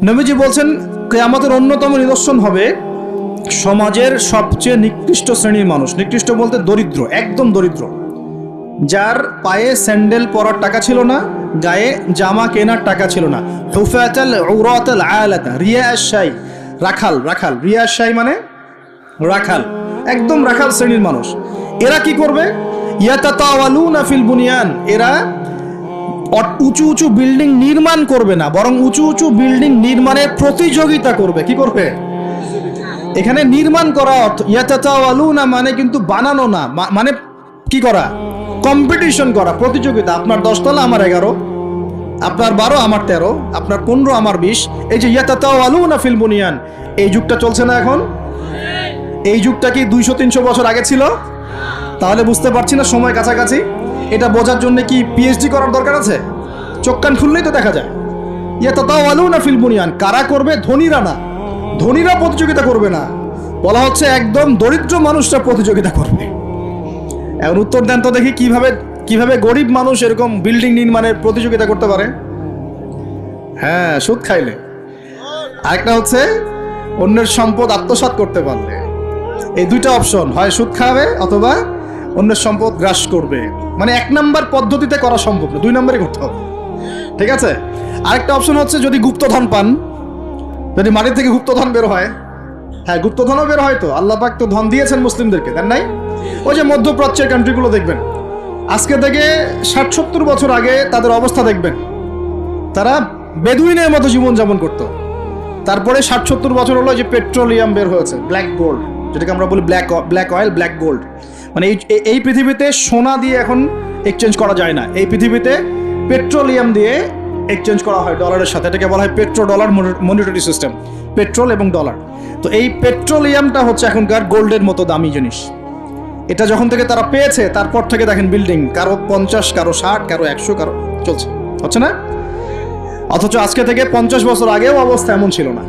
নবীজি বলছেন কিয়ামতের অন্যতম নিদর্শন হবে সমাজের সবচেয়ে নিকৃষ্ট শ্রেণীর মানুষ। নিকৃষ্ট বলতে দরিদ্র, একদম দরিদ্র, যার পায়ে স্যান্ডেল পরার টাকা ছিল না, গায়ে জামা কেনার টাকা ছিল না। হুফাতাল উরাতাল আলাতা রিয়াশাই, রাখাল, রাখাল রিয়াশাই মানে রাখাল, একদম রাখাল শ্রেণীর মানুষ। এরা কি করবে? ইয়াতাতাওয়ালুনা ফিল বুনিয়ান, এরা উঁচু উঁচু বিল্ডিং নির্মাণ করবে না, বরং উঁচু উঁচু বিল্ডিং নির্মাণের প্রতিযোগিতা করবে। কি করবে? এখানে নির্মাণ করা অর্থ, ইয়াতাতাওয়ালুনা মানে কিন্তু বানানো না, মানে কি করা? কম্পিটিশন করা, প্রতিযোগিতা। আপনার 10 তলা, আমার 11, আপনার 12, আমার 13, আপনার 15, আমার 20। এই যে ইয়াতাতাওয়ালুনা ফিল বুনিয়ান, এই যুগটা চলছে না এখন? এই যুগটা কি 200-300 বছর আগে ছিল? তাহলে বুঝতে পারছি না সময় কাছাকাছি। এটা বোঝার জন্য কি পিএইচডি করার দরকার আছে? চোখ কান খুললেই তো দেখা যায়। ইয়াতাতাওয়ালুনা ফিল বুনিয়ান, কারা করবে? ধনীরা না, ধনীরা প্রতিযোগিতা করবে না, বলা হচ্ছে একদম দরিদ্র মানুষরা প্রতিযোগিতা করবে। এখন উত্তর দেন তো দেখি, কিভাবে গরিব মানুষ এরকম বিল্ডিং নির্মাণের প্রতিযোগিতা করতে পারে? হ্যাঁ, সুদ খাইলে। আরেকটা হচ্ছে অন্যের সম্পদ আত্মসাৎ করতে পারলে। এই দুইটা অপশন, হয় সুদ খাবে অথবা অন্যের সম্পদ গ্রাস করবে। মানে 1 নাম্বার পদ্ধতিতে করা সম্ভব না, 2 নম্বরে করতে হবে। ঠিক আছে? আরেকটা অপশন হচ্ছে যদি গুপ্তধন পান, যদি মাটি থেকে গুপ্তধন বের হয়। হ্যাঁ, গুপ্তধনও বের হয় তো, আল্লাহ পাক তো ধন দিয়েছেন মুসলিমদেরকে, দেন নাই? ওই যে মধ্যপ্রাচ্যের কান্ট্রিগুলো দেখবেন, আজকে থেকে 60-70 বছর আগে তাদের অবস্থা দেখবেন, তারা বেদুইনের মতো জীবনযাপন করতো। তারপরে 60-70 বছর হলো যে পেট্রোলিয়াম বের হয়েছে, ব্ল্যাক গোল্ড, যেটাকে আমরা বলি ব্ল্যাক অয়েল, ব্ল্যাক গোল্ড। মানে এই পৃথিবীতে সোনা দিয়ে এখন এক্সচেঞ্জ করা যায় না, এই পৃথিবীতে পেট্রোলিয়াম দিয়ে এক্সচেঞ্জ করা হয় ডলারের সাথে। এটাকে বলা হয় petro dollar monetary system, petrol এবং ডলার। তো এই পেট্রোলিয়ামটা হচ্ছে এখনকার গোল্ডের মতো দামি জিনিস। এটা যখন থেকে তারা পেয়েছে, তারপর থেকে দেখেন বিল্ডিং কারো 50, কারো 60, কারো 100, কারো চলছে, হচ্ছে না? অথচ আজকে থেকে 50 বছর আগেও অবস্থা এমন ছিল না।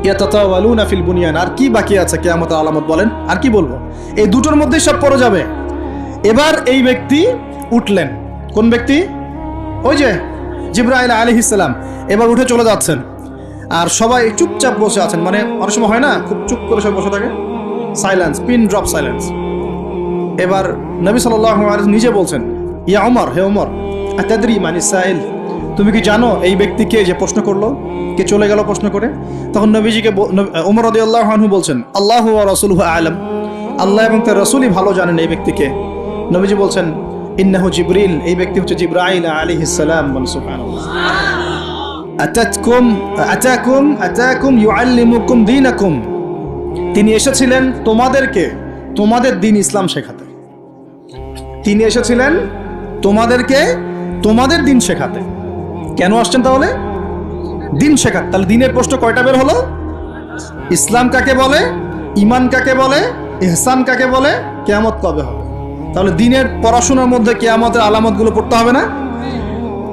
ইয়াতাতাওয়ালুনা ফিল বুনিয়ান, আর কি বাকি আছে কিয়ামতের আলামত বলেন? আর কি বলবো? এই দুটোর মধ্যেই সব পড়ে যাবে। এবার এই ব্যক্তি উঠলেন, কোন ব্যক্তি? ওই যে জিবরাইল আলাইহিস সালাম এবার উঠে চলে যাচ্ছেন, আর সবাই চুপচাপ বসে আছেন। মানে অনেক সময় হয় না, খুব চুপ করে সব বসে থাকে, সাইলেন্স, পিন ড্রপ সাইলেন্স। এবার নবী সাল্লাল্লাহু আলাইহি ওয়াসাল্লাম নিজে বলছেন, ইয়া ওমর, হে ওমর, আতাদরি মানিস সাইল, তুমি কি জানো এই ব্যক্তি কে যে প্রশ্ন করলো, কে চলে গেল প্রশ্ন করে? তখন নবীজিকে ওমর রাদিয়াল্লাহু আনহু বলছেন, আল্লাহু ওয়া রাসূলুহু আ'লাম, আল্লাহ এবং তার রাসূলই ভালো জানেন এই ব্যক্তিকে। নবীজি বলছেন, ইন্নাহু জিবরিল, এই ব্যক্তি হচ্ছে জিবরাইল আলাইহিস সালাম। সুবহানাল্লাহ। আতাকুম ইউআল্লিমুকুম দীনাকুম, তিনি এসেছিলেন তোমাদেরকে তোমাদের দিন ইসলাম শেখাতে। তিনি এসেছিলেন তোমাদেরকে তোমাদের দিন শেখাতে। কেন আসছেন তাহলে? দিন শেখাতে। তাহলে দিনের প্রশ্ন কয়টা বের হলো? ইসলাম কাকে বলে, ঈমান কাকে বলে, ইহসান কাকে বলে, কিয়ামত কবে হবে। তাহলে দিনের পড়াশোনার মধ্যে কিয়ামতের আলামতগুলো পড়তে হবে না?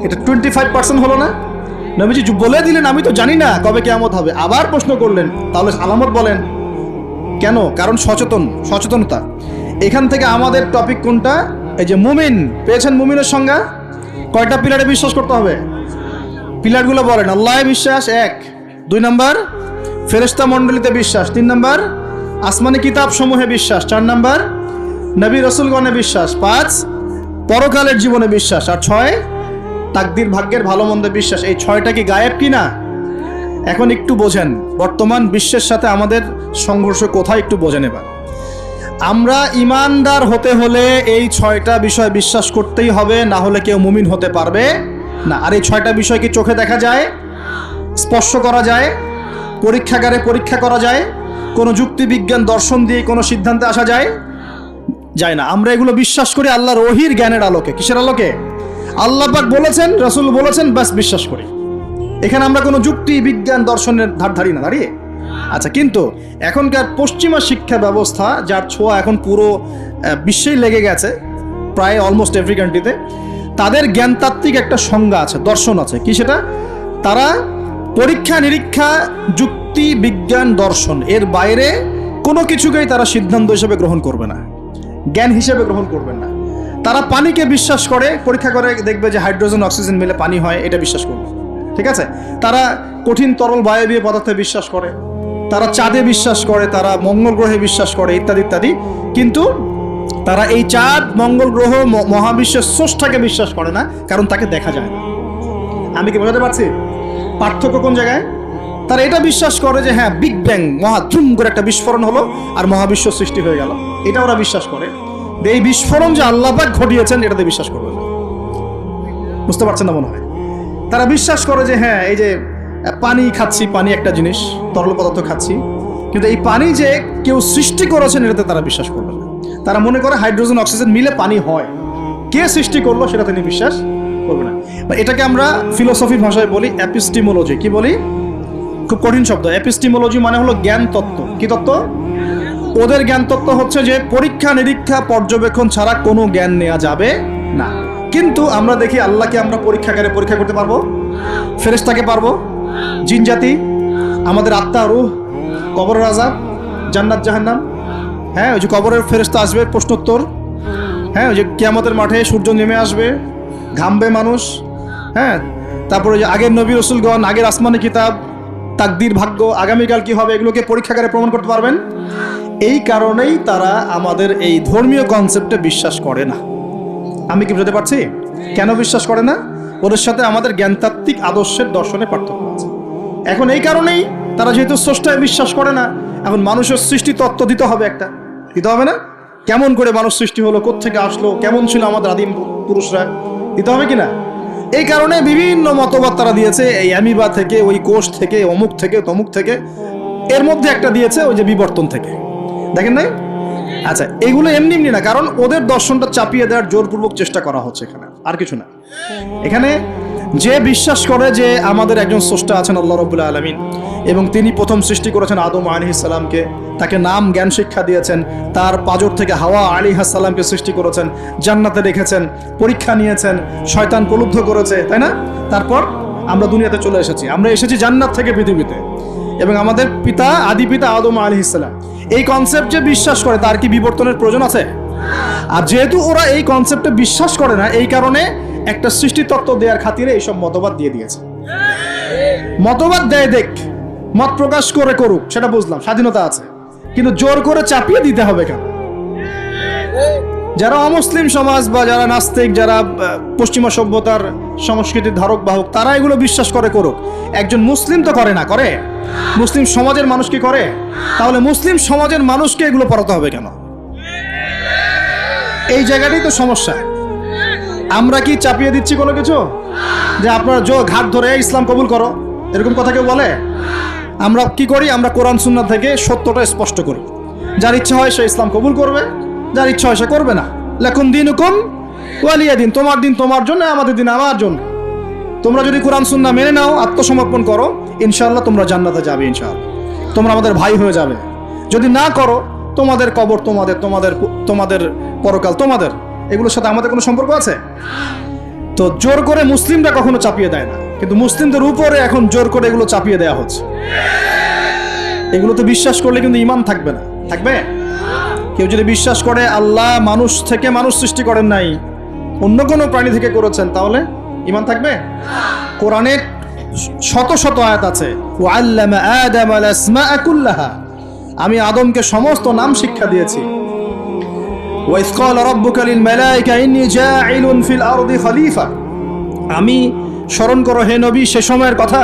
এটা 25% হলো না? নবীজি বলে দিলেন আমি তো জানি না কবে কিয়ামত হবে, আবার প্রশ্ন করলেন তাহলে আলামত বলেন। কেন? কারণ সচেতনতা। এখান থেকে আমাদের টপিক কোনটা? এই যে মুমিন পেয়েছেন, মুমিনের সংজ্ঞা কয়টা পিলারে বিশ্বাস করতে হবে? পিলারগুলো বলেন। আল্লাহ বিশ্বাস 1, 2 নাম্বার ফেরেশতা মণ্ডলীতে বিশ্বাস, 3 নাম্বার আসমানি কিতাব সমূহে বিশ্বাস, 4 নাম্বার নবী রাসূলগণে বিশ্বাস, 5 পরকালের জীবনে বিশ্বাস, আর 6 তাকদীর ভাগ্যের ভালো মন্দে বিশ্বাস। এই 6টা কি গায়েব কি না? এখন একটু বোঝেন বর্তমান বিশ্বের সাথে আমাদের সংঘর্ষ কোথায়, একটু বোঝেন। এবার আমরা ইমানদার হতে হলে এই 6টা বিষয় বিশ্বাস করতেই হবে, না হলে কেউ মুমিন হতে পারবে না। আর এই 6টা বিষয় কি চোখে দেখা যায়, স্পর্শ করা যায়, পরীক্ষাগারে পরীক্ষা করা যায়, কোনো যুক্তি বিজ্ঞান দর্শন দিয়ে কোনো সিদ্ধান্তে আসা যায়? যায় না। আমরা এগুলো বিশ্বাস করি আল্লাহর ওহীর জ্ঞানের আলোকে। কিসের আলোকে? আল্লাহ পাক বলেছেন, রাসূল বলেছেন, বাস বিশ্বাস করি। এখানে আমরা কোনো যুক্তি বিজ্ঞান দর্শনের ধারি না দাঁড়িয়ে। আচ্ছা, কিন্তু এখনকার পশ্চিমা শিক্ষা ব্যবস্থা, যার ছোঁয়া এখন পুরো বিশ্বেই লেগে গেছে, প্রায় অলমোস্ট এভরি কান্ট্রিতে, তাদের জ্ঞানতাত্ত্বিক একটা সংজ্ঞা আছে, দর্শন আছে। কি সেটা? তারা পরীক্ষা নিরীক্ষা, যুক্তি বিজ্ঞান দর্শন এর বাইরে কোনো কিছুকেই তারা সিদ্ধান্ত হিসেবে গ্রহণ করবে না, জ্ঞান হিসেবে গ্রহণ করবেন না। তারা পানিকে বিশ্বাস করে, পরীক্ষা করে দেখবে যে হাইড্রোজেন অক্সিজেন মিলে পানি হয়, এটা বিশ্বাস করবে। ঠিক আছে? তারা কঠিন তরল বায়বীয় পদার্থে বিশ্বাস করে, তারা চাঁদে বিশ্বাস করে, তারা মঙ্গল গ্রহে বিশ্বাস করে, ইত্যাদি ইত্যাদি। কিন্তু তারা এই চাঁদ, মঙ্গল গ্রহ, মহাবিশ্বের স্রষ্টাকে বিশ্বাস করে না, কারণ তাকে দেখা যায় না। আমি কি বোঝাতে পারছি পার্থক্য কোন জায়গায়? তারা এটা বিশ্বাস করে যে হ্যাঁ, বিগ ব্যাং, ধুম করে একটা বিস্ফোরণ হলো আর মহাবিশ্ব সৃষ্টি হয়ে গেল, এটা ওরা বিশ্বাস করে। এই বিস্ফোরণ যে আল্লাহ পাক ঘটিয়েছেন এটাতে বিশ্বাস করবে না। বুঝতে পারছেন না মনে হয়? তারা বিশ্বাস করে যে হ্যাঁ, এই যে পানি খাচ্ছি, পানি একটা জিনিস, তরল পদার্থ খাচ্ছি, কিন্তু এই পানি যে কেউ সৃষ্টি করেছেন এটাতে তারা বিশ্বাস করবে না। তারা মনে করে হাইড্রোজেন অক্সিজেন মিলে পানি হয়, কে সৃষ্টি করলো সেটা তিনি বিশ্বাস করবে না। এটাকে আমরা ফিলোসফির ভাষায় বলি এপিস্টিমোলজি। কি বলি? খুব কঠিন শব্দ। এপিস্টিমোলজি মানে হলো জ্ঞান তত্ত্ব। কি তত্ত্ব? ওদের জ্ঞান তত্ত্ব হচ্ছে যে পরীক্ষা নিরীক্ষা পর্যবেক্ষণ ছাড়া কোনো জ্ঞান নেওয়া যাবে না। কিন্তু আমরা দেখি আল্লাহকে আমরা পরীক্ষাগারে পরীক্ষা করতে পারবো, ফেরেশতাকে পারবো, জিন জাতি, আমাদের আত্মা, রূহ, কবরের আযাব, জান্নাত জাহান্নাম। হ্যাঁ, ওই যে কবরের ফেরেশতা আসবে, প্রশ্নোত্তর। হ্যাঁ, ওই যে কিয়ামতের মাঠে সূর্য নেমে আসবে, ঘামবে মানুষ। হ্যাঁ, তারপরে যে আগের নবী রাসূলগণ, আগের আসমানি কিতাব, তাকদীর, ভাগ্য, আগামীকাল কি হবে, এগুলোকে পরীক্ষাগারে প্রমাণ করতে পারবেন। এই কারণেই তারা আমাদের এই ধর্মীয় কনসেপ্টে বিশ্বাস করে না। আমি কি বুঝতে পারছি কেন বিশ্বাস করে না? ওদের সাথে আমাদের জ্ঞানতাত্ত্বিক আদর্শের দর্শনে পার্থক্য আছে। এখন এই কারণেই তারা যেহেতু স্রষ্টায় বিশ্বাস করে না, এখন মানুষের সৃষ্টি তত্ত্ব দিতে হবে, একটা দিতে হবে না? কেমন করে মানুষ সৃষ্টি হলো, কোত্থেকে আসলো, কেমন ছিল আমাদের আদিম পুরুষরা, দিতে হবে কিনা? এই কারণে বিভিন্ন মতবাদ তারা দিয়েছে, এই অ্যামিবা থেকে, ওই কোষ থেকে, অমুক থেকে, তমুক থেকে, এর মধ্যে একটা দিয়েছে ওই যে বিবর্তন থেকে। দেখেন নাই? আচ্ছা, এগুলো এমনি এমনি না, কারণ ওদের দর্শনটা চাপিয়ে দেওয়ার জোরপূর্বক চেষ্টা করা হচ্ছে এখানে, আর কিছু না। এখানে যে বিশ্বাস করে যে আমাদের একজন স্রষ্টা আছেন আল্লাহ রাব্বুল আলামিন, এবং তিনি প্রথম সৃষ্টি করেছেন আদম আলাইহিস সালামকে, তাকে নাম জ্ঞান শিক্ষা দিয়েছেন, তার পাজর থেকে হাওয়া আলাইহিস সালামকে সৃষ্টি করেছেন, জান্নাতে রেখেছেন, পরীক্ষা নিয়েছেন, শয়তান প্রলুব্ধ করেছে, তাই না? তারপর আমরা দুনিয়াতে চলে এসেছি, আমরা এসেছি জান্নাত থেকে পৃথিবীতে, এবং আমাদের পিতা, আদি পিতা আদম আলাইহিস সালাম। এই কনসেপ্ট যে বিশ্বাস করে তার কি বিবর্তনের প্রয়োজন আছে? আর যেহেতু ওরা এই কনসেপ্টে বিশ্বাস করে না, এই কারণে একটা সৃষ্টি তত্ত্ব দেওয়ার খাতিরে এইসব মতবাদ দিয়ে দিয়েছে। মতবাদ দেয়, দেখ, মত প্রকাশ করে করুক, সেটা বুঝলাম, স্বাধীনতা আছে, কিন্তু জোর করে চাপিয়ে দিতে হবে কেন? যারা অমুসলিম সমাজ বা যারা নাস্তিক, যারা পশ্চিমা সভ্যতার সংস্কৃতির ধারক বাহক, তারা এগুলো বিশ্বাস করে করুক। একজন মুসলিম তো করে না, করে? মুসলিম সমাজের মানুষ কি করে? তাহলে মুসলিম সমাজের মানুষকে এগুলো পড়াতে হবে কেন? এই জায়গাটাই তো সমস্যা। আমরা কি চাপিয়ে দিচ্ছি কোনো কিছু? যে আপনার ঘাট ধরে ইসলাম কবুল করো, এরকম কথা কেউ বলে? আমরা কি করি? আমরা কোরআন সুন্নাহ থেকে সত্যটা স্পষ্ট করি। যার ইচ্ছা হয় সে ইসলাম কবুল করবে, যার ইচ্ছা হয় সে করবে না। লাকুম দীনুকুম ওয়ালিয়া দিন, তোমার দিন তোমার জন্য, আমাদের দিন আমার জন্য। তোমরা যদি কোরআন সুন্নাহ মেনে নাও, আত্মসমর্পণ করো, ইনশাআল্লাহ তোমরা জান্নাতে যাবে, ইনশাআল্লাহ তোমরা আমাদের ভাই হয়ে যাবে। যদি না করো, তোমাদের কবর তোমাদের, তোমাদের তোমাদের পরকাল তোমাদের, এগুলোর সাথে আমাদের কোনো সম্পর্ক আছে? তো জোর করে মুসলিমরা কখনো চাপিয়ে দেয় না, কিন্তু মুসলিমদের উপরে এখন জোর করে এগুলো চাপিয়ে দেওয়া হচ্ছে। এগুলোতে বিশ্বাস করলে কিন্তু ঈমান থাকবে না। থাকবে? কেউ যদি বিশ্বাস করে আল্লাহ মানুষ থেকে মানুষ সৃষ্টি করেন নাই, অন্য কোনো প্রাণী থেকে করেছেন, তাহলে ঈমান থাকবে? কোরআনে শত শত আয়াত আছে, ওয়াল্লামা আদামা আল আসমাআ কুল্লাহা, আমি আদমকে সমস্ত নাম শিক্ষা দিয়েছি। ওয়াইয ক্বালা রাব্বুকা লিল মালায়েকা ইন্নী জাঈলুন ফিল আরদি খলিফা, আমি, স্মরণ করো হে নবী সে সময়ের কথা,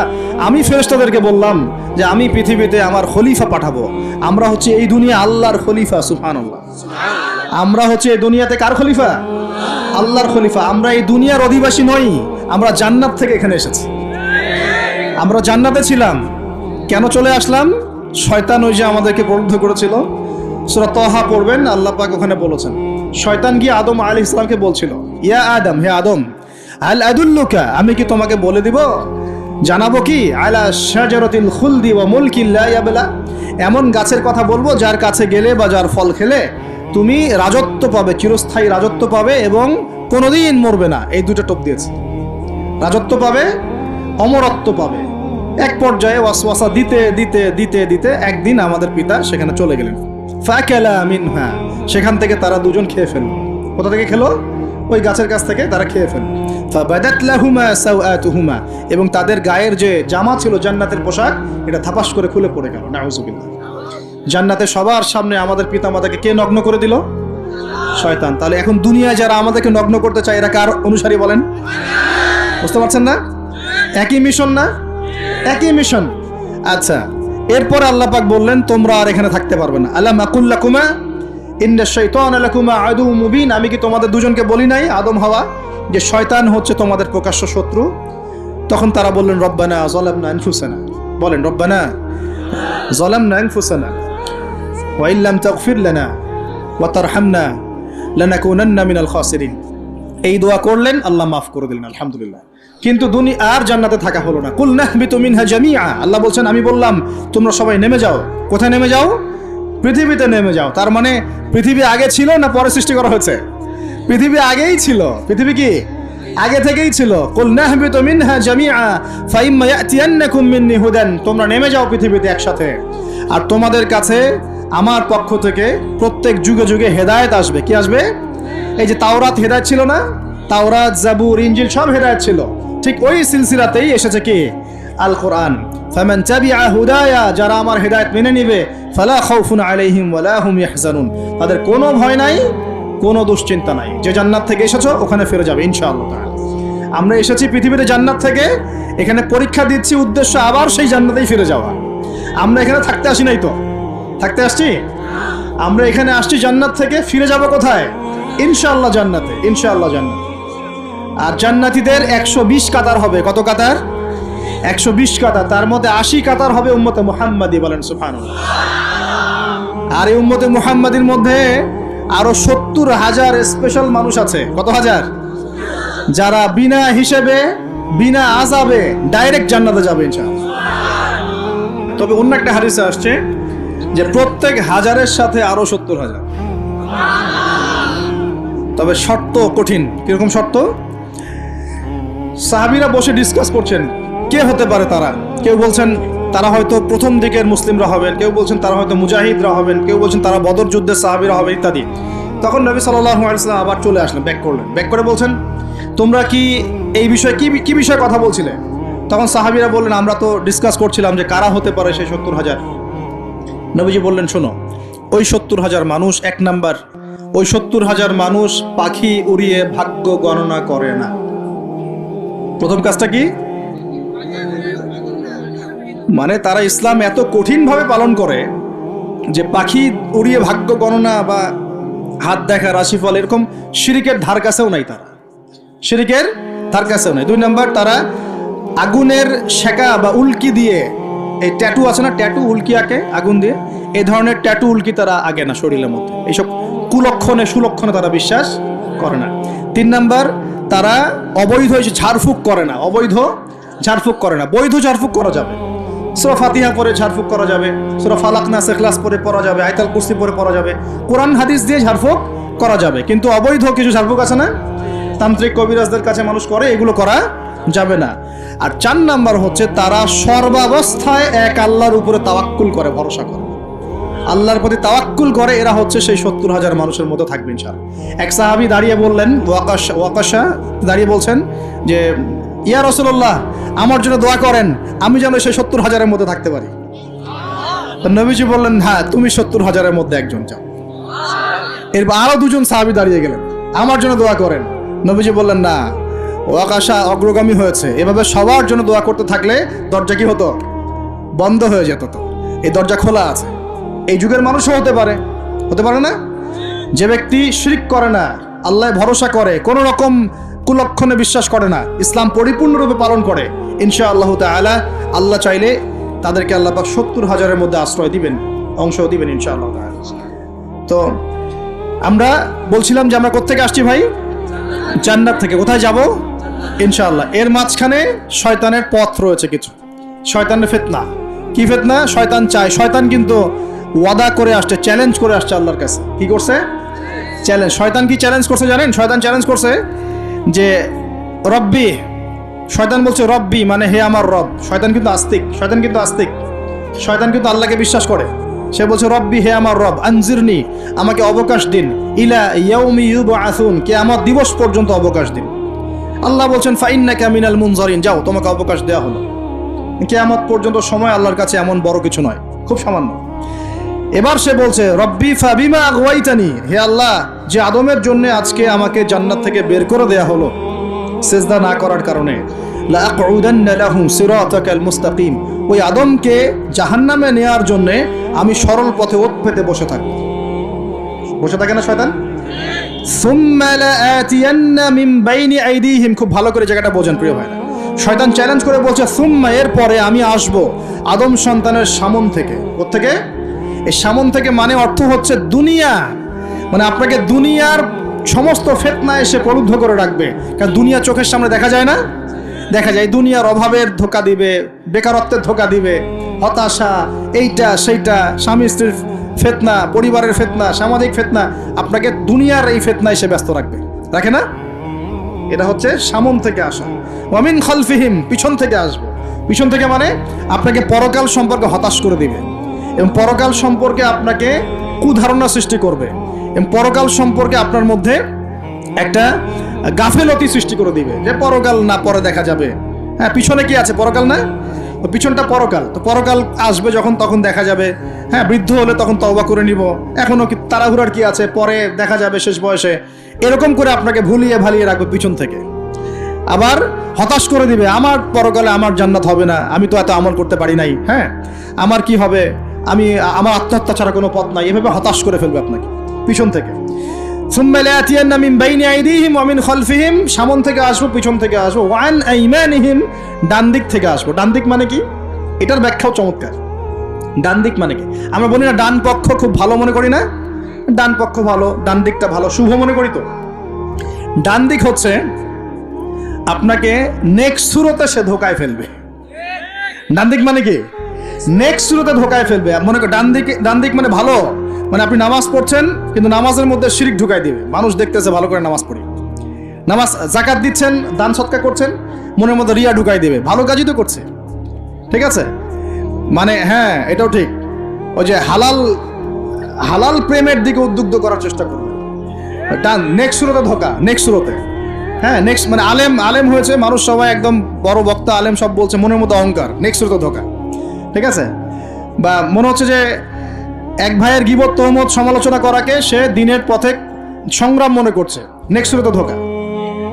আমি ফেরেশতাদেরকে বললাম যে আমি পৃথিবীতে আমার খলিফা পাঠাবো। আমরা হচ্ছে এই দুনিয়া আল্লাহর খলিফা, সুবহানাল্লাহ। আমরা হচ্ছে এই দুনিয়াতে কার খলিফা? আল্লাহর খলিফা। আমরা এই দুনিয়ার অধিবাসী নই, আমরা জান্নাত থেকে এখানে এসেছি। আমরা জান্নাতে ছিলাম, কেন চলে আসলাম? শয়তান ওই যে আমাদেরকে প্রলুব্ধ করেছিল। সূরা তাহা পড়বেন, আল্লাহ পাক ওখানে বলেছেন, শয়তান গিয়ে আদম আলাইহিস সালামকে বলছিল, ইয়া আদম, হে আদম, আল আদুল্লুকা, আমি কি তোমাকে বলে দিব, জানাবো কি, আলা শাজারাতিল খুলদি ওয়া মুলকিন লা ইয়াবলা, এমন গাছের কথা বলবো যার কাছে গেলে বা যার ফল খেলে তুমি রাজত্ব পাবে, চিরস্থায়ী রাজত্ব পাবে এবং কোনোদিন মরবে না। এই দুটো টোপ দিয়েছে, রাজত্ব পাবে, অমরত্ব পাবে। এক পর্যায়ে ওয়াসওয়াসা দিতে দিতে দিতে দিতে একদিন আমাদের পিতা সেখানে চলে গেলেন। ফাকালা মিনহা, সেখান থেকে তারা দুজন খেয়ে ফেলল। কোথা থেকে খেলো? ওই গাছের কাছ থেকে তারা খেয়ে ফেলে। ফাবাদাত লাহুমা সাওআতুহুমা, এবং তাদের গায়ের যে জামা ছিল জান্নাতের পোশাক, এটা থাপাস করে খুলে পড়ে গেল। নাউযুবিল্লাহ। জান্নাতে সবার সামনে আমাদের পিতামাতাকে কে নগ্ন করে দিল? শয়তান। তাহলে এখন দুনিয়ায় যারা আমাদেরকে নগ্ন করতে চায় এরা কার অনুসারী বলেন? বুঝতে পারছেন না? একই মিশন না? একই মিশন। আচ্ছা, এরপর আল্লাহ পাক বললেন তোমরা আর এখানে থাকতে পারবে না। আলাম আকুল লাকুমা ইন্না শাইতানা লাকুমা আদুউম মুবিন, আমি কি তোমাদের দুজনকে বলি নাই, আদম হাওয়া, যে শয়তান হচ্ছে তোমাদের প্রকাশ্য শত্রু? তখন তারা বললেন রব্বানা যালামনা আনফুসানা, বলেন রব্বানা যালামনা আনফুসানা ওয়া ইল্লাম তাগফির লানা ওয়া তারহামনা লানাকুনান্না মিনাল খাসিরিন। এই দোয়া করলেন, আল্লাহ মাফ করে দিলেন, আলহামদুলিল্লাহ। কিন্তু দুনিয়া আর জান্নাতে থাকা হলো না। কুল নাহবিতু মিনহা জামিআ, আল্লাহ বলছেন আমি বললাম তোমরা সবাই নেমে যাও। কোথায় নেমে যাও? পৃথিবীতে নেমে যাও। তার মানে পৃথিবী আগে ছিল না পরে সৃষ্টি করা হয়েছে? পৃথিবী আগেই ছিল। পৃথিবী কি আগে থেকেই ছিল? কুল নাহবিতু মিনহা জামিআ ফাইম্মা ইয়াতিয়ান্নাকুম মিন্নি হুদান, তোমরা নেমে যাও পৃথিবীতে একসাথে, আর তোমাদের কাছে আমার পক্ষ থেকে প্রত্যেক যুগে যুগে হেদায়েত আসবে। কি আসবে? এই যে তাওরাত হেদায়েত ছিল না? তাওরাত, জাবুর, ইনজিল সব হেদায়েত ছিল। ঠিক ওই সিলসিলাতেই এসেছে কি? আল কোরআন। ফামান তাবিআ হুদায়া, যারা আমার হেদায়েত মেনে নিবে, ফালা খাউফুন আলাইহিম ওয়ালা হুম ইয়াহজানুন, তাদের কোনো ভয় নাই, কোনো দুশ্চিন্তা নাই। যে জান্নাত থেকে এসেছো ওখানে ফিরে যাবে ইনশাআল্লাহ তাআলা। আমরা এসেছি পৃথিবীতে জান্নাত থেকে, এখানে পরীক্ষা দিচ্ছি, উদ্দেশ্য আবার সেই জান্নাতেই ফিরে যাওয়া। আমরা এখানে থাকতে আসি নাই তো, থাকতে আসছি? আমরা এখানে আসছি জান্নাত থেকে, ফিরে যাব কোথায়? ইনশাআল্লাহ জান্নাতে, ইনশাআল্লাহ জান্নাতে। আর জান্নাতীদের 120 কাতার হবে। কত কাতার? 120 কাতার। তার মধ্যে 80 কাতার হবে উম্মতে মুহাম্মাদি, বলেন সুবহানাল্লাহ। আর এই উম্মতে মুহাম্মাদির মধ্যে আরো 70,000 স্পেশাল মানুষ আছে। কত হাজার? যারা বিনা হিসেবে, বিনা আযাবে ডাইরেক্ট জান্নাতে যাবে ইনশাআল্লাহ। তবে অন্য একটা হাদিসে আসছে যে প্রত্যেক হাজারের সাথে আরো 70,000। তবে শর্ত কঠিন। কিরকম শর্ত? সাহাবীরা বসে ডিসকাস করছেন কে হতে পারে তারা। কেউ বলছেন তারা হয়তো প্রথম দিকের মুসলিমরা হবেন, কেউ বলছেন তারা হয়তো মুজাহিদরা হবেন, কেউ বলছেন তারা বদর যুদ্ধের সাহাবীরা হবে, ইত্যাদি। তখন নবী সাল্লাল্লাহু আলাইহি ওয়াসাল্লাম আবার চলে আসলেন, ব্যাক করলেন। ব্যাক করে বলছেন তোমরা কি এই বিষয়ে কি বিষয়ে কথা বলছিলে? তখন সাহাবীরা বললেন আমরা তো ডিসকাস করছিলাম যে কারা হতে পারে সেই 70,000। নবীজি বললেন শোনো, ওই 70,000 মানুষ, এক নাম্বার, ওই 70,000 মানুষ পাখি উড়িয়ে ভাগ্য গণনা করে না। প্রথম কাজটা কি? মানে তারা ইসলাম এত কঠিনভাবে পালন করে যে পাখি উড়িয়ে ভাগ্য গণনা বা হাত দেখা, রাশিফল, এরকম শিরিকের ধার কাছেও নাই। তারা শিরিকের ধার কাছেও নাই। দুই নাম্বার, তারা আগুনের শেকা বা উল্কি দিয়ে, এই ট্যাটু আছে না, ট্যাটু উল্কি আঁকে আগুন দিয়ে, এই ধরনের ট্যাটু উল্কি তারা আগে না শরীরের মধ্যে। এইসব কুলক্ষণে সুলক্ষণে তারা বিশ্বাস করে না। তিন নাম্বার, তারা অবৈধ ঝাড়ফুঁক করে না। অবৈধ ঝাড়ফুঁক করে না। বৈধ ঝাড়ফুঁক করা যাবে। সূরা ফাতিহা পড়ে ঝাড়ফুঁক করা যাবে, সূরা ফালাক নাস ইখলাস পড়ে পড়া যাবে, আয়াতুল কুরসি পড়ে পড়া যাবে, কোরআন হাদিস দিয়ে ঝাড়ফুঁক করা যাবে। কিন্তু অবৈধ কিছু ঝাড়ফুঁক আছে না, তান্ত্রিক কবিরাজদের কাছে মানুষ করে, এগুলো করা যাবে না। আর 4 নাম্বার হচ্ছে তারা সর্বাবস্থায় এক আল্লাহর উপরে তাওয়াক্কুল করে, ভরসা করে, আল্লাহর প্রতি তাওয়াক্কুল করে। এরা হচ্ছে সেই 70,000 মানুষের মধ্যে থাকবে ইনশাআল্লাহ। এক সাহাবী দাঁড়িয়ে বললেন, ওয়াকাশা দাঁড়িয়ে বলছেন যে ইয়া রাসূলুল্লাহ, আমার জন্য দোয়া করেন, আমি যেন সেই 70,000-এর মধ্যে থাকতে পারি। তো নবীজি বললেন হ্যাঁ, তুমি 70,000-এর মধ্যে একজন যাও। এরপর আরো 2জন সাহাবী দাঁড়িয়ে গেলেন, আমার জন্য দোয়া করেন। নবীজি বললেন না, ওয়াকাশা অগ্রগামী হয়েছে। এভাবে সবার জন্য দোয়া করতে থাকলে দরজা কি হতো? বন্ধ হয়ে যেত। তো এই দরজা খোলা আছে। এই যুগের মানুষও হতে পারে, হতে পারে না? যে ব্যক্তি শিরক করে না, আল্লাহ ভরসা করে, কোন রকম কুলক্ষণে বিশ্বাস করে না, ইসলাম পরিপূর্ণরূপে পালন করে, ইনশাআল্লাহ তাআলা আল্লাহ চাইলে তাদেরকে আল্লাহ পাক 70,000-এর মধ্যে আশ্রয় দিবেন, অংশ দিবেন ইনশাআল্লাহ তাআলা। তো আমরা বলছিলাম যে আমরা কোত্থেকে আসছি ভাই? জান্নাত থেকে। কোথায় যাব? ইনশাআল্লাহ। এর মাঝখানে শয়তানের পথ রয়েছে কিছু, শয়তানের ফিতনা। কি ফিতনা? শয়তান চায়, শয়তান কিন্তু ওয়াদা করে আসছে, চ্যালেঞ্জ করে আসছে আল্লাহর কাছে। কি করছে? চ্যালেঞ্জ। শয়তান কি চ্যালেঞ্জ করছে জানেন? শয়তান চ্যালেঞ্জ করছে যে রব্বি, শয়তান বলছে রব্বি মানে হে আমার রব। শয়তান কিন্তু আস্তিক, শয়তান কিন্তু আস্তিক, শয়তান কিন্তু আল্লাহকে বিশ্বাস করে। সে বলছে রব্বি, হে আমার রব, আনজিরনি, আমাকে অবকাশ দিন, ইলা ইয়াউমি ইউবআসুন, কিয়ামত দিবস পর্যন্ত অবকাশ দিন। আল্লাহ বলছেন ফাইন্নাকা মিনাল মুনজারিন, যাও, তোমাকে অবকাশ দেওয়া হলো। কিয়ামত পর্যন্ত সময় আল্লাহর কাছে এমন বড় কিছু নয়, খুব সামান্য। এবার সে বলছে রব্বি ফাবিমা আগওয়াইতানি, হে আল্লাহ, যে আদমের জন্য আজকে আমাকে জান্নাত থেকে বের করে দেয়া হলো সিজদা না করার কারণে, লাআকউদান্না লাহুম সিরাতাকাল মুস্তাকিম, ওই আদমকে জাহান্নামে নেয়ার জন্য আমি সরল পথে ওৎ পেতে বসে থাকবো। বসে থাকে না শয়তান? সুম্মা লাআতিয়ান্না মিন বাইনি আইদিহিম, খুব ভালো করে জায়গাটা বোঝেন প্রিয় ভাইরা। শয়তান চ্যালেঞ্জ করে বলছে সুম্মা, এর পরে আমি আসব আদম সন্তানের সামন থেকে। কোত্থেকে? এই সামন থেকে মানে অর্থ হচ্ছে দুনিয়া, মানে আপনাকে দুনিয়ার সমস্ত ফিতনা এসে প্রলুব্ধ করে রাখবে। কারণ দুনিয়া চোখের সামনে দেখা যায় না, দেখা যায় দুনিয়ার অভাবের ধোঁকা দিবে, বেকারত্বের ধোঁকা দিবে, হতাশা, এইটা সেইটা, স্বামী স্ত্রীর ফিতনা, পরিবারের ফিতনা, সামাজিক ফিতনা, আপনাকে দুনিয়ার এই ফিতনা এসে ব্যস্ত রাখবে, রাখে না? এটা হচ্ছে সামন থেকে আসা। ওয়ামিন খালফিহিম, পিছন থেকে আসবো। পিছন থেকে মানে আপনাকে পরকাল সম্পর্কে হতাশ করে দিবে, এবং পরকাল সম্পর্কে আপনাকে কুধারণা সৃষ্টি করবে, এবং পরকাল সম্পর্কে আপনার মধ্যে একটা গাফেলতি সৃষ্টি করে দিবে যে পরকাল না, পরে দেখা যাবে। হ্যাঁ, পিছনে কি আছে? পরকাল না? পিছনটা পরকাল। তো পরকাল আসবে যখন, তখন দেখা যাবে। হ্যাঁ, বৃদ্ধ হলে তখন তওবা করে নিব, এখনো কি তাড়াহুড়ার কি আছে, পরে দেখা যাবে শেষ বয়সে। এরকম করে আপনাকে ভুলিয়ে ভালিয়ে রাখবে পিছন থেকে। আবার হতাশ করে দিবে, আমার পরকালে আমার জান্নাত হবে না, আমি তো এত আমল করতে পারি নাই, হ্যাঁ, আমার কি হবে, আমার আত্মহত্যা ছাড়া কোনো পথ নাই, এভাবে হতাশ করে ফেলবে আপনাকে পিছন থেকে। সুম্মা লাআতিয়ান্না মিন বাইনি আইদিহিম ওয়া মিন খালফিহিম, সামন থেকে আসবো, পিছন থেকে আসবো, ওয়া আন আইমানিহিম, ডান দিক থেকে আসবো। ডান দিক মানে কি? এটার ব্যাখ্যাও চমৎকার। ডান দিক মানে কি? আমরা বলি না ডান পক্ষ খুব ভালো মনে করি না? ডান পক্ষ ভালো, ডান দিকটা ভালো, শুভ মনে করি তো। ডান দিক হচ্ছে আপনাকে নেক্সট সুরতে সে ধোকায় ফেলবে। ডান দিক মানে কি? নেক্সট সুরতে ধোকায় ফেলবে। মনে কর ডান দিক মানে ভালো, মানে আপনি নামাজ পড়ছেন কিন্তু নামাজের মধ্যে শিরক ঢুকাই দিবে, মানুষ দেখতেছে ভালো করে নামাজ পড়ি, নামাজ যাকাত দিচ্ছেন, দান সৎকা করছেন, মনের মধ্যে রিয়া ঢুকাই দেবে, ভালো কাজই তো করছে, ঠিক আছে? মানে হ্যাঁ, এটাও ঠিক, ওই যে হালাল প্রেমের দিকে উদ্বুদ্ধ করার চেষ্টা করবে। ডান নেক্সট সুরতে ধোকা, নেক্সট সুরতে। হ্যাঁ, নেক্সট মানে আলেম হয়েছে মানুষ, সবাই একদম বড় বক্তা, আলেম সব বলছে, মনের মধ্যে অহংকার, নেক্সট সুরতে ধোকা, ঠিক আছে? বা মনে হচ্ছে যে এক ভাইয়ের গীবত, তহমত, সমালোচনা করাকে সে দিনের পথে সংগ্রাম মনে করছে, নেক্সট সুরতে ধোকা।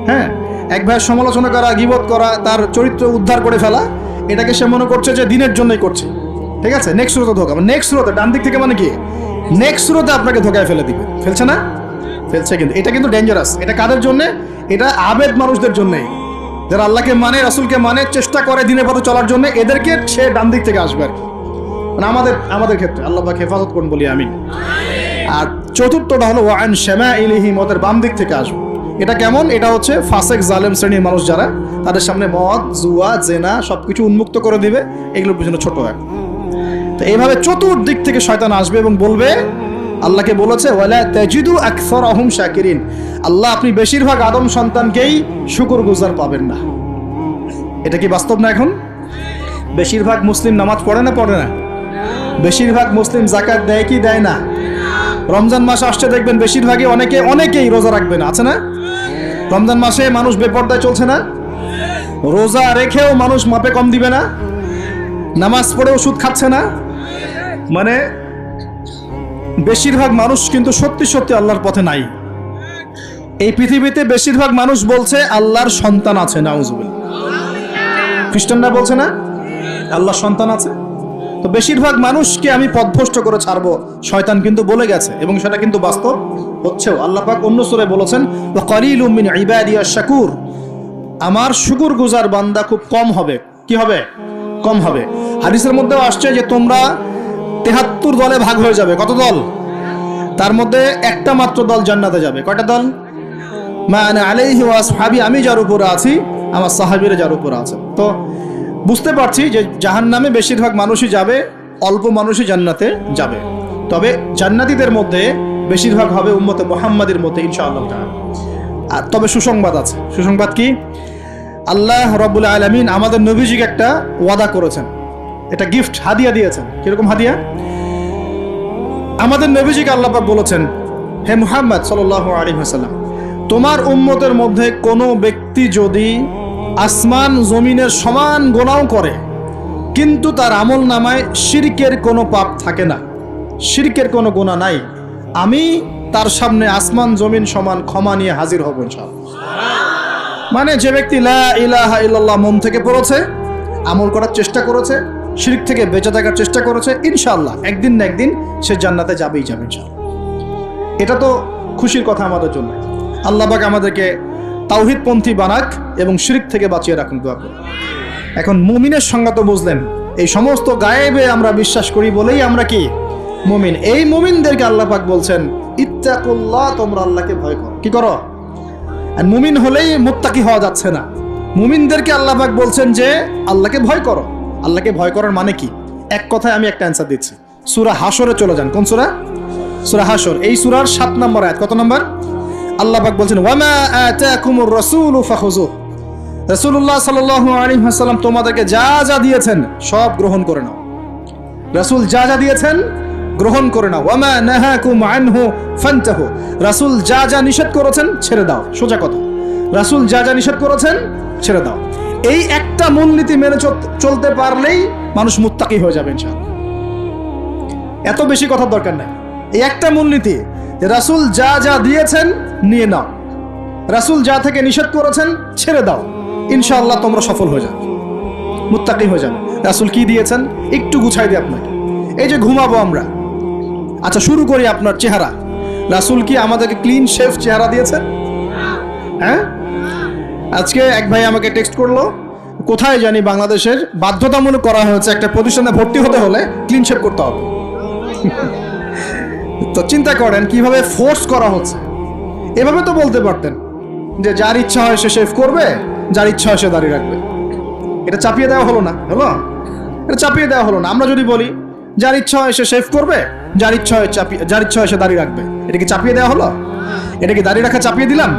হ্যাঁ, এক ভাইয়ের সমালোচনা করা, গীবত করা, তার চরিত্র উদ্ধার করে ফেলা, এটাকে সে মনে করছে যে দিনের জন্যই করছে, ঠিক আছে? নেক্সট সুরতে ধোকা, নেক্সট সুরতে, ডান দিক থেকে মানে কি? নেক্সট সুরতে আপনাকে ধোকায় ফেলে দিবে। ফেলছে না? ফেলছে। কিন্তু এটা কিন্তু ডেঞ্জারাস। এটা কাদের জন্য? এটা আবেদ মানুষদের জন্যই, যারা আল্লাহকে মানে, রাসূলকে মানে, চেষ্টা করে দিনের পথে চলার জন্য, এদেরকে সে ডান দিক থেকে আসবে আর কি। মানে আমাদের ক্ষেত্রে আল্লাহ পাক হেফাজত করুন বলি আমিন। আর চতুর্থটা হলো ওয়া আন শামাইলিহিম, ওদের বাম দিক থেকে আসবে। এটা কেমন? এটা হচ্ছে ফাসেক জালেম শ্রেণীর মানুষ যারা, তাদের সামনে মদ, জুয়া, জেনা সবকিছু উন্মুক্ত করে দিবে, এগুলোর পিছনে ছোট এক। তো এইভাবে চতুর্দিক থেকে শয়তান আসবে এবং বলবে, আল্লাহকে বলেছে ওয়ালা তাজিদু আকসারাহুম শাকিরিন, আল্লাহ আপনি বেশিরভাগ আদম সন্তানকেই শুকরগুজার পাবেন না। এটা কি বাস্তব না? এখন বেশিরভাগ মুসলিম নামাজ পড়ে না? পড়ে না? বেশিরভাগ মুসলিম যাকাত দেয় কি দেয় না? রমজান মাস আসছে দেখবেন বেশিরভাগই অনেকেই রোজা রাখবে না, আছে না? রমজান মাসে মানুষ বেপরদায় চলছে না? রোজা রেখেও মানুষ মাপে কম দিবে না? নামাজ পড়েও সুদ খাচ্ছে না? মানে বেশিরভাগ মানুষ কিন্তু সত্যি সত্যি আল্লাহর পথে নাই। এই পৃথিবীতে বেশিরভাগ মানুষ বলছে আল্লাহর সন্তান আছে, নাউজুবিল্লাহ। খ্রিস্টানরা বলছে না আল্লাহর সন্তান আছে? তো বেশিরভাগ মানুষকে আমি পথভ্রষ্ট করে ছাড়বো, শয়তান কিন্তু বলে গেছে, এবং সেটা কিন্তু বাস্তব হচ্ছেও। আল্লাহ পাক অন্য সূরায় বলেছেন ওয়া কালিলুম মিন ইবাদিয়াশ শাকুর, আমার শুকরগুজার বান্দা খুব কম হবে। কি হবে? কম হবে। হাদিসের মধ্যেও আসছে যে তোমরা ৭৩ দলে ভাগ হয়ে যাবে। কত দল? তার মধ্যে একটা মাত্র দল জান্নাতে যাবে। কয়টা দল? মা আনা আলাইহি ওয়া আসহাবি, আমি যার উপরে আছি, আমার সাহাবীরা যার উপরে আছে। তো বুঝতে পারছি যে জাহান্নামে বেশিরভাগ মানুষই যাবে, অল্প মানুষই জান্নাতে যাবে। তবে জান্নাতীদের মধ্যে বেশিরভাগ হবে উম্মতে মুহাম্মাদের মধ্যে ইনশাআল্লাহ তাআলা। আর তবে সুসংবাদ আছে। সুসংবাদ কি? আল্লাহ রাব্বুল আলামিন আমাদের নবীজিকে একটা ওয়াদা করেছেন, এটা গিফট, হাদিয়া দিয়েছেন। কিরকম হাদিয়া? আমাদের নবীজিকে আল্লাহ পাক বলেছেন, হে মুহাম্মদ সাল্লাল্লাহু আলাইহি ওয়াসাল্লাম, তোমার উম্মতের মধ্যে কোনো ব্যক্তি যদি আসমান জমিনের সমান গুনাহ করে কিন্তু তার আমল নামায় শিরকের কোনো পাপ থাকে না, শিরকের কোনো গুনাহ নাই, আমি তার সামনে আসমান জমিন সমান ক্ষমা নিয়ে হাজির হব ইনশাআল্লাহ। মানে যে ব্যক্তি লা ইলাহা ইল্লাল্লাহ মন থেকে পড়েছে, আমল করার চেষ্টা করেছে, শিরক থেকে বেঁচে থাকার চেষ্টা করেছে, ইনশাআল্লাহ একদিন না একদিন সে জান্নাতে যাবেই যাবে ইনশাআল্লাহ। এটা তো খুশির কথা আমাদের জন্য। আল্লাহ পাক আমাদেরকে তাওহীদপন্থী বানাক এবং শিরক থেকে বাঁচিয়ে রাখুন, দোয়া করি। এখন মুমিনের সংজ্ঞা তো বুঝলেন, এই সমস্ত গায়েবে আমরা বিশ্বাস করি বলেই আমরা কি মুমিন। এই মুমিনদেরকে আল্লাহ পাক বলছেন ইত্তাকুল্লাহ, তোমরা আল্লাহকে ভয় করো। কি করো? আর মুমিন হলেই মুত্তাকি হওয়া যাচ্ছে না, মুমিনদেরকে আল্লাহ পাক বলছেন যে আল্লাহকে ভয় করো। আল্লাহকে ভয় করার মানে কি? এক কথায় আমি একটা অ্যান্সার দিচ্ছি। সূরা হাশরে চলে যান। কোন সূরা? সূরা হাশর। এই সূরার 7 নম্বর আয়াত। কত নম্বর? আল্লাহ পাক বলছেন ওয়ামা আতাকুমুর রাসূলু ফাখুযুহু, রাসূলুল্লাহ সাল্লাল্লাহু আলাইহি ওয়াসাল্লাম তোমাদেরকে যা যা দিয়েছেন সব গ্রহণ করে নাও। রাসূল যা যা দিয়েছেন গ্রহণ করে নাও। ওয়ামা নাহাকুম আনহু ফান্তাহু, রাসূল যা যা নিষেধ করেছেন ছেড়ে দাও। সোজা কথা, রাসূল যা যা নিষেধ করেছেন ছেড়ে দাও। এই একটা মূলনীতি মেনে চলতে পারলেই মানুষ মুত্তাকি হয়ে যাবে ইনশাআল্লাহ। এত বেশি কথার দরকার নাই। এই একটা মূলনীতি যে রাসূল যা যা দিয়েছেন নিয়ে নাও, রাসূল যা থেকে নিষেধ করেছেন ছেড়ে দাও, ইনশাআল্লাহ তোমরা সফল হয়ে যাবে, মুত্তাকি হয়ে যাবে। রাসূল কি দিয়েছেন একটু গুছাই দিই আপনাকে। এই যে ঘুমাবো আমরা, আচ্ছা শুরু করি আপনার চেহারা। রাসূল কি আমাদেরকে ক্লিন শেভ চেহারা দিয়েছেন? হ্যাঁ, আজকে এক ভাই আমাকে টেক্সট করলো, কোথায় জানি বাংলাদেশের বাধ্যতামূলক করা হয়েছে একটা প্রতিষ্ঠানে ভর্তি হতে হলে ক্লিন শেভ করতে হবে। তো চিন্তা করেন কিভাবে ফোর্স করা হচ্ছে। এভাবে তো বলতে পারতেন যে যার ইচ্ছা হয় সে শেভ করবে, যার ইচ্ছা হয় সে দাড়ি রাখবে। এটা চাপিয়ে দেওয়া হলো না? হলো, এটা চাপিয়ে দেওয়া হলো না। আমরা যদি বলি যার ইচ্ছা হয় সে শেভ করবে, যার ইচ্ছা হয় সে দাড়ি রাখবে, এটা কি চাপিয়ে দেওয়া হলো? এটা কি দাড়ি রাখা চাপিয়ে দিলাম?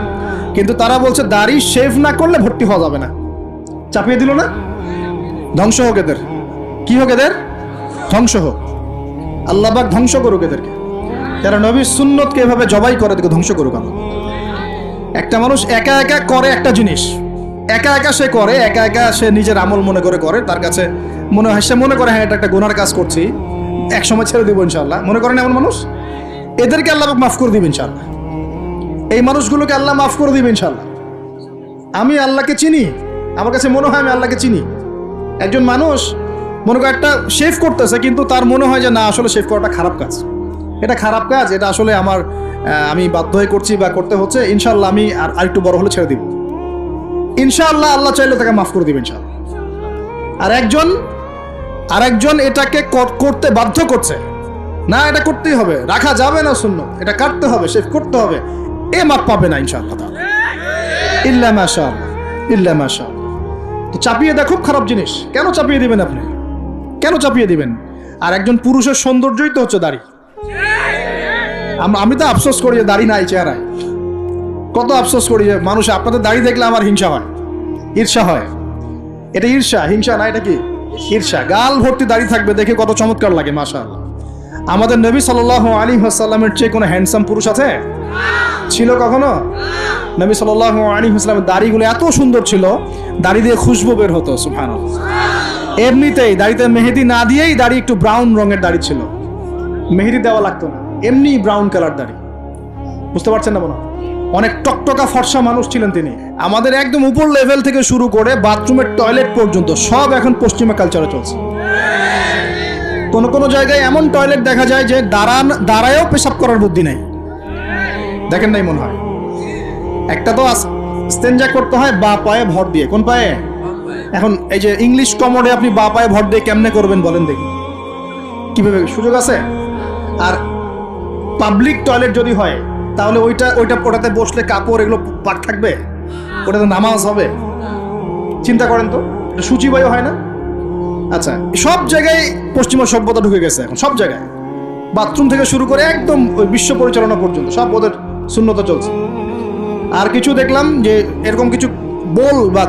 কিন্তু তারা বলছে দাড়ি শেভ না করলে ভর্তি হওয়া যাবে না। চাপিয়ে দিল না? ধ্বংস হোক এদের। কি হোক এদের? ধ্বংস হোক। আল্লাহ পাক ধ্বংস করুক এদেরকে, যারা নবীর সুন্নতকে এভাবে জবাই করে এদেরকে ধ্বংস করুক আল্লাহ। একটা মানুষ একা একা করে একটা জিনিস, একা একা সে করে, একা একা সে নিজের আমল মনে করে, তার কাছে মনে হয়, সে মনে করে হ্যাঁ এটা একটা গুনার কাজ করছি, এক সময় ছেড়ে দিব ইনশাআল্লাহ। মনে করেন এমন মানুষ, এদেরকে আল্লাহ পাক মাফ করে দিবেন ইনশাআল্লাহ। এই মানুষগুলোকে আল্লাহ মাফ করে দিবেন ইনশাআল্লাহ। আমি আল্লাহকে চিনি, আমার কাছে মনে হয় আমি আল্লাহকে চিনি। একজন মানুষ মনে করে একটা শেভ করতেছে, কিন্তু তার মনে হয় যে না আসলে শেভ করাটা খারাপ কাজ, এটা খারাপ কাজ, এটা আসলে আমি বাধ্য হয়ে করছি বা করতে হচ্ছে, ইনশাআল্লাহ আমি আর একটু বড় হলে ছেড়ে দিব, ইনশাআল্লাহ আল্লাহ চাইলে তাকে মাফ করে দিবেন ইনশাআল্লাহ। আর একজন এটাকে করতে বাধ্য করছে, না এটা করতেই হবে, রাখা যাবে না সুন্নাত, এটা কাটতে হবে, শেভ করতে হবে, এ মাফ পাবে না ইনশাআল্লাহ ইল্লা মাশাআল্লাহ, ইল্লা মাশাআল্লাহ। তো চাপিয়ে দেওয়া খুব খারাপ জিনিস। কেন চাপিয়ে দিবেন আপনি? কেন চাপিয়ে দিবেন? আর একজন পুরুষের সৌন্দর্যই তো হচ্ছে দাড়ি। আমি তো আফসোস করি যে দাড়ি নাই চেহারায়, কত আফসোস করি যে মানুষ, আপনাদের দাড়ি দেখলে আমার হিংসা হয়, ঈর্ষা হয়। এটা ঈর্ষা, হিংসা না, এটা কি ঈর্ষা। গাল ভর্তি দাড়ি থাকবে দেখে কত চমৎকার লাগে, মাশাআল্লাহ। আমাদের নবী সাল্লাল্লাহু আলাইহি ওয়াসাল্লামের চেয়ে কোনো হ্যান্ডসাম পুরুষ আছে? ছিল কখনো? নবী সাল্লাল্লাহু আলাইহি ওয়াসাল্লামের দাড়িগুলো এত সুন্দর ছিল, দাড়ি দিয়ে খুশবু বের হতো, সুবহানাল্লাহ। এমনিতেই দাড়িতে মেহেদি না দিয়েই দাড়ি একটু ব্রাউন রঙের দাড়ি ছিল, মেহেদি দেওয়া লাগতো না, এমনি ব্রাউন কালার দাড়ি। বুঝতে পারছেন না? অনেক টকটকা ফর্সা মানুষ ছিলেন তিনি। আমাদের একদম উপর লেভেল থেকে শুরু করে বাথরুমের টয়লেট পর্যন্ত সব এখন পশ্চিমা কালচারে চলছে। কোন জায়গায় এমন টয়লেট দেখা যায় যে দাঁড়ায়ও পেশাব করার বুদ্ধি নেই, দেখেন নাই মনে হয়? একটা তো ইস্তেঞ্জা করতে হয় বা পায়ে ভর দিয়ে। কোন পায়ে? এখন এই যে ইংলিশ কমোডে আপনি বা পায়ে ভর দিয়ে কেমনে করবেন বলেন দেখি, কিভাবে সুযোগ আছে? আর পাবলিক টয়লেট যদি হয় তাহলে ওটাতে বসলে কাপড় এগুলো পাক থাকবে, ওটাতে নামাজ হবে? চিন্তা করেন তো, এটা সূচিবায়ু হয় না? আচ্ছা, সব জায়গায় পশ্চিমা সভ্যতা ঢুকে গেছে এখন, সব জায়গায়, বাথরুম থেকে শুরু করে একদম ওই বিশ্ব পরিচালনা পর্যন্ত সব ওদের শূন্যতা চলছে। আর কিছু দেখলাম যে এরকম কিছু বোল বা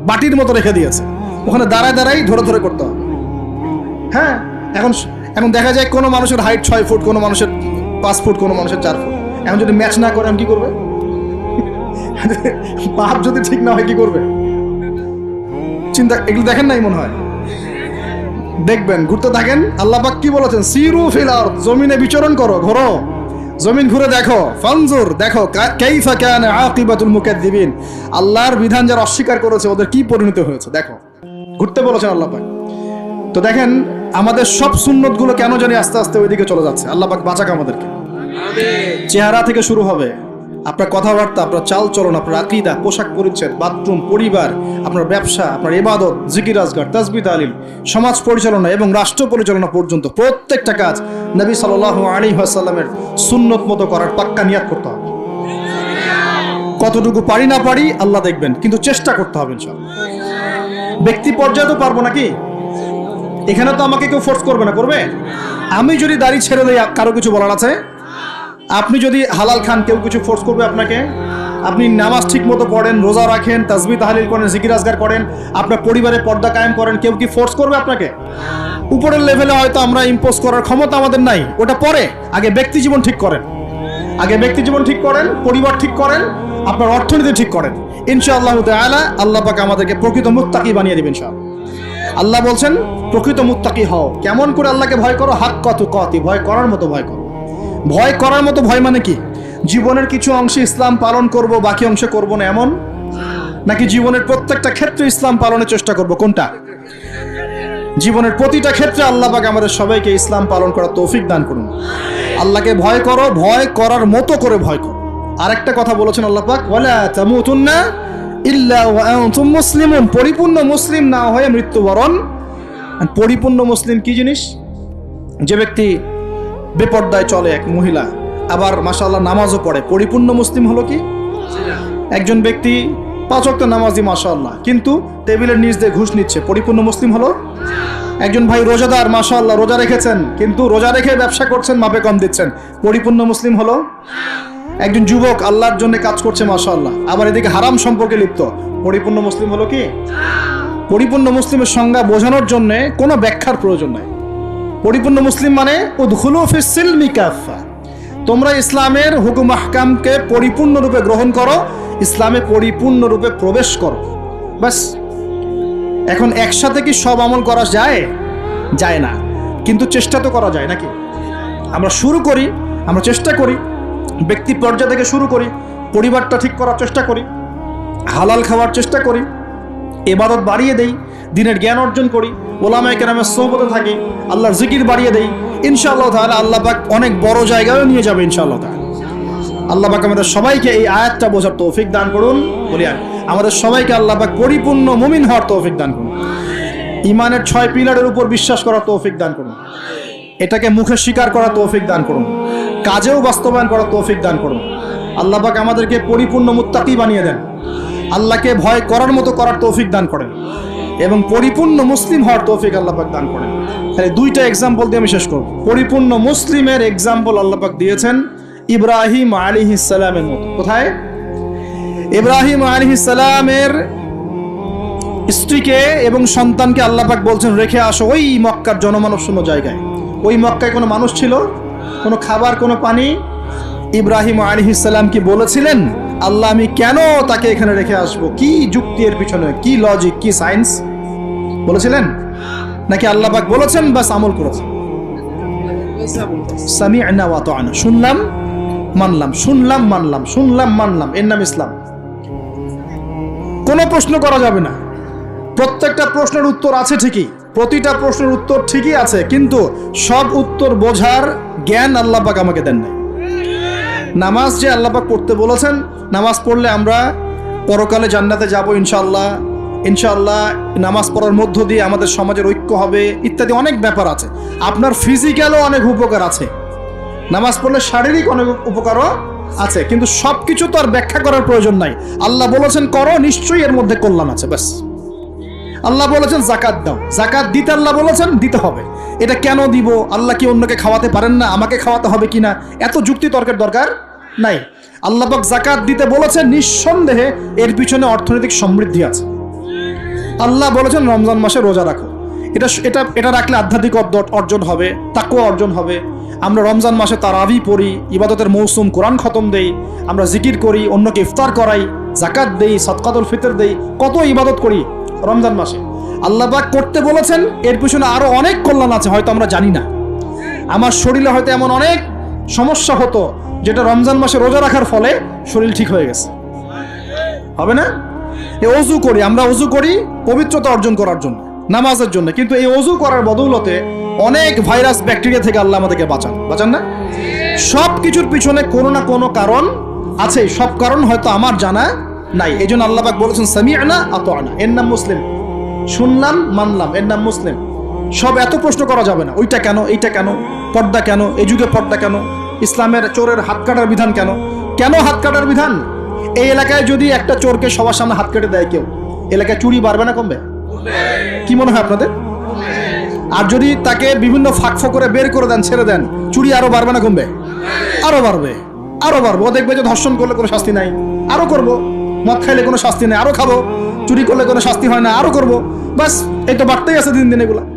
বাটির মতো রেখে দিয়েছে, ওখানে দাঁড়ায় ধরে করতে হবে। হ্যাঁ, এখন দেখা যায় কোনো মানুষের হাইট 6 ফুট, কোনো মানুষের 5 ফুট, কোনো মানুষের 4 ফুট। এখন যদি ম্যাচ না করে আমি কি করবে? পাপ যদি ঠিক না হয় কি করবে? চিন্তা, এগুলো দেখেন নাই মনে হয়? দেখবেন, ঘুরতে থাকেন। আল্লাহ পাক কি বলেছেন? সিরু ফিল আরদ, জমিনে বিচরণ করো, ঘোরো, জমিন ঘুরে দেখো, ফানজুর, দেখো কাইফা কানা আকিবাতুল মুকাদ্দিবিন, আল্লাহর বিধান যারা অস্বীকার করেছে ওদের কি পরিণতি হয়েছে দেখো। ঘুরতে বলেছেন আল্লাহ পাক। তো দেখেন আমাদের সব সুন্নতগুলো কেন জানি আস্তে আস্তে ওইদিকে চলে যাচ্ছে। আল্লাহ পাক বাঁচাক আমাদেরকে। চেহারা থেকে শুরু হবে, আপনার কথাবার্তা, আপনার চাল চলন, আপনার আকীদা, পোশাক পরিচ্ছদ, বাথরুম, পরিবার, আপনার ব্যবসা, আপনার ইবাদত, জিকির আজগার, তাসবিহ তাহলিল, সমাজ পরিচালনা এবং রাষ্ট্র পরিচালনা পর্যন্ত প্রত্যেকটা কাজ নবী সাল্লাল্লাহু আলাইহি ওয়াসাল্লামের সুন্নত মতো করার পাক্কা নিয়াত করতে হবে। কতটুকু পারি না পারি আল্লাহ দেখবেন, কিন্তু চেষ্টা করতে হবে ইনশাআল্লাহ। ব্যক্তি পর্যায়ে তো পারবো নাকি? এখানে তো আমাকে কেউ ফোর্স করবে না, করবে? আমি যদি দাড়ি ছেড়ে দেই কারো কিছু বলার আছে? আপনি যদি হালাল খান কেউ কিছু ফোর্স করবে আপনাকে? আপনি নামাজ ঠিক মতো পড়েন, রোজা রাখেন, তাসবিহ তাহলিল করেন, জিকির আজগার করেন, আপনার পরিবারে পর্দা কায়েম করেন, কেউ কি ফোর্স করবে আপনাকে? উপরের লেভেলে হয়তো আমরা ইম্পোজ করার ক্ষমতা আমাদের নাই, ওটা পরে। আগে ব্যক্তি জীবন ঠিক করেন, আগে ব্যক্তি জীবন ঠিক করেন, পরিবার ঠিক করেন, আপনার অর্থনীতি ঠিক করেন। ইনশাআল্লাহ তাআলা আল্লাহ পাক আমাদেরকে প্রকৃত মুত্তাকি বানিয়ে দিবেন ইনশাআল্লাহ। আল্লাহ বলছেন প্রকৃত মুত্তাকি হও। কেমন করে আল্লাহকে ভয় করো? হাক্কা তুকাতি, ভয় করার মতো ভয় করো। ভয় করার মতো ভয় মানে কি? জীবনের কিছু অংশে ইসলাম পালন করব, বাকি অংশে করব না, এমন? নাকি জীবনের প্রত্যেকটা ক্ষেত্রে ইসলাম পালনের চেষ্টা করব? কোনটা? জীবনের প্রতিটা ক্ষেত্রে আল্লাহ পাক আমাদের সবাইকে ইসলাম পালন করার তৌফিক দান করুন। আল্লাহকে ভয় করো, ভয় করার মতো করে ভয় করো। আরেকটা কথা বলেছেন আল্লাহ পাক, ওয়ালা তামুতুন্না ইল্লা ওয়া আনতুম মুসলিমুন, পরিপূর্ণ মুসলিম না হয়ে মৃত্যুবরণ। পরিপূর্ণ মুসলিম কি জিনিস? যে ব্যক্তি বেপর্দায় চলে, এক মহিলা, আবার মাশাআল্লাহ নামাজও পড়ে, পরিপূর্ণ মুসলিম হলো কি? একজন ব্যক্তি 5 ওয়াক্ত নামাজি মাশাআল্লাহ, কিন্তু টেবিলের নিচ দিয়ে ঘুষ নিচ্ছে, পরিপূর্ণ মুসলিম হলো? একজন ভাই রোজাদার, মাশাআল্লাহ রোজা রেখেছেন, কিন্তু রোজা রেখে ব্যবসা করছেন, মাপে কম দিচ্ছেন, পরিপূর্ণ মুসলিম হলো? একজন যুবক আল্লাহর জন্য কাজ করছে মাশাআল্লাহ, আবার এদিকে হারাম সম্পর্কে লিপ্ত, পরিপূর্ণ মুসলিম হলো কি? পরিপূর্ণ মুসলিমের সংজ্ঞা বোঝানোর জন্য কোনো ব্যাখ্যার প্রয়োজন নাই। পরিপূর্ণ মুসলিম মানে উদখুলু ফিস সিলমি কাফা, তোমরা ইসলামের হুকুম আহকামকে পরিপূর্ণরূপে গ্রহণ করো, ইসলামে পরিপূর্ণরূপে প্রবেশ করো, বাস। এখন একসাথে কি সব আমল করা যায়? যায় না, কিন্তু চেষ্টা তো করা যায় নাকি? আমরা শুরু করি, আমরা চেষ্টা করি, ব্যক্তি পর্যায় থেকে শুরু করি, পরিবারটা ঠিক করার চেষ্টা করি, হালাল খাওয়ার চেষ্টা করি, ইবাদত বাড়িয়ে দেই, দিনের জ্ঞান অর্জন করি, ওলামায়ে কেরামের সোহবতে থাকি, আল্লাহর জিকির বাড়িয়ে দেই। ইনশাআল্লাহ তাআলা আল্লাহ পাক অনেক বড় জায়গায়ও নিয়ে যাবে ইনশাআল্লাহ তাআলা। আল্লাহ পাক আমাদের সবাইকে এই আয়াতটা বোঝার তৌফিক দান করুন। বলি আমাদের সবাইকে আল্লাহ পাক পরিপূর্ণ মুমিন হওয়ার তৌফিক দান করুন। ঈমানের 6 পিলারের উপর বিশ্বাস করার তৌফিক দান করুন। এটাকে মুখে স্বীকার করার তৌফিক দান করুন, কাজেও বাস্তবায়ন করার তৌফিক দান করুন। আল্লাহ পাক আমাদেরকে পরিপূর্ণ মুত্তাকি বানিয়ে দেন, আল্লাহকে ভয় করার মতো করার তৌফিক দান করেন, এবং পরিপূর্ণ মুসলিম হওয়ার তৌফিক আল্লাহ পাক দান করেন। তাহলে 2টা এক্সাম্পল দিয়ে আমি শেষ করব। পরিপূর্ণ মুসলিমের এক্সাম্পল আল্লাহ পাক দিয়েছেন ইব্রাহিম আলাইহিস সালামের মতো। কোথায়? ইব্রাহিম আলাইহিস সালামের স্ত্রীকে এবং সন্তানকে আল্লাহ পাক বলছেন রেখে আসো ওই মক্কার জনমানব শূন্য জায়গায়। ওই মক্কায় কোনো মানুষ ছিল? কোনো খাবার, কোনো পানি? ইব্রাহিম আলাইহিস সালাম কি বলেছিলেন আল্লাহ আমি কেন তাকে এখানে রেখে আসবো? কি যুক্তি এর পিছনে, কি লজিক, কি সায়েন্স? বলেছিলেন? নাকি আল্লাহ পাক বলেছেন বাস আমল করেছেন? সামি'না ওয়া আতা'না, শুনলাম মানলাম, শুনলাম মানলাম, শুনলাম মানলাম, এর নাম ইসলাম। কোনো প্রশ্ন করা যাবে না। প্রত্যেকটা প্রশ্নের উত্তর আছে ঠিকই, প্রতিটা প্রশ্নের উত্তর ঠিকই আছে, কিন্তু সব উত্তর বোঝার জ্ঞান আল্লাহ পাক আমাকে দেন নাই। নামাজ যে আল্লাহ পাক পড়তে বলেছেন, নামাজ পড়লে আমরা পরকালে জান্নাতে যাব ইনশাআল্লাহ, ইনশাআল্লাহ নামাজ পড়ার মধ্য দিয়ে আমাদের সমাজের ঐক্য হবে, ইত্যাদি অনেক ব্যাপার আছে। আপনার ফিজিক্যালও অনেক উপকার আছে, নামাজ পড়লে শারীরিক অনেক উপকারও আছে, কিন্তু সব কিছু তো আর ব্যাখ্যা করার প্রয়োজন নাই। আল্লাহ বলেছেন করো, নিশ্চয়ই এর মধ্যে কল্যাণ আছে, ব্যাস। আল্লাহ বলেছেন জাকাত দাও, জাকাত দিতে আল্লাহ বলেছেন দিতে হবে। এটা কেন দিব? আল্লাহ কি অন্যকে খাওয়াতে পারেন না? আমাকে খাওয়াতে হবে কিনা? এত যুক্তি তর্কের দরকার নাই। আল্লাহ পাক জাকাত দিতে বলেছেন, নিঃসন্দেহে এর পিছনে অর্থনৈতিক সমৃদ্ধি আছে। আল্লাহ বলেছেন রমজান মাসে রোজা রাখো, এটা এটা এটা রাখলে আধ্যাত্মিক অর্জন হবে, তাকওয়া অর্জন হবে। আমরা রমজান মাসে তারাবি পড়ি, ইবাদতের মৌসুম, কোরআন খতম দেই, আমরা জিকির করি, অন্যকে ইফতার করাই, জাকাত দেই, সদকাতুল ফিতর দেই, কত ইবাদত করি রমজান মাসে। আল্লাহ পাক করতে বলেছেন, এর পিছনে আরো অনেক কল্যাণ আছে, হয়তো আমরা জানি না। আমার শরীরে হয়তো এমন অনেক সমস্যা হতো যেটা রমজান মাসে রোজা রাখার ফলে শরীর ঠিক হয়ে গেছে, হবে না? এই অজু করি, আমরা অজু করি পবিত্রতা অর্জন করার জন্য, নামাজের জন্য, কিন্তু এই অজু করার বদৌলতে অনেক ভাইরাস ব্যাকটেরিয়া থেকে আল্লাহ আমাদেরকে বাঁচান না? সব কিছুর পিছনে কোনো না কোনো কারণ আছে, সব কারণ হয়তো আমার জানা নাই। এই জন্য আল্লাহ পাক বলেছেন সামিআনা আতাআনা, এর নাম মুসলিম, শুনলাম মানলাম, এর নাম মুসলিম। সব এত প্রশ্ন করা যাবে না, ওইটা কেন, এইটা কেন, পর্দা কেন, এই যুগে পর্দা কেন, ইসলামের চোরের হাত কাটার বিধান কেন, কেন হাত কাটার বিধান? এই এলাকায় যদি একটা চোরকে সবার সামনে হাত কেটে দেয় কেউ, এলাকায় চুরি বাড়বে না কমবে? কি মনে হয় আপনাদের? আর যদি তাকে বিভিন্ন ফাঁক করে বের করে দেন, ছেড়ে দেন, চুরি আরো বাড়বে না কমবে? আরো বাড়বে, আরো বাড়বে। ও দেখবে যে ধর্ষণ করলে কোনো শাস্তি নাই, আরো করবো। মদ খাইলে কোনো শাস্তি নেই, আরো খাবো। চুরি করলে কোনো শাস্তি হয় না, আরো করবো। বাস এই তো বাড়তেই আছে দিন দিন এগুলা।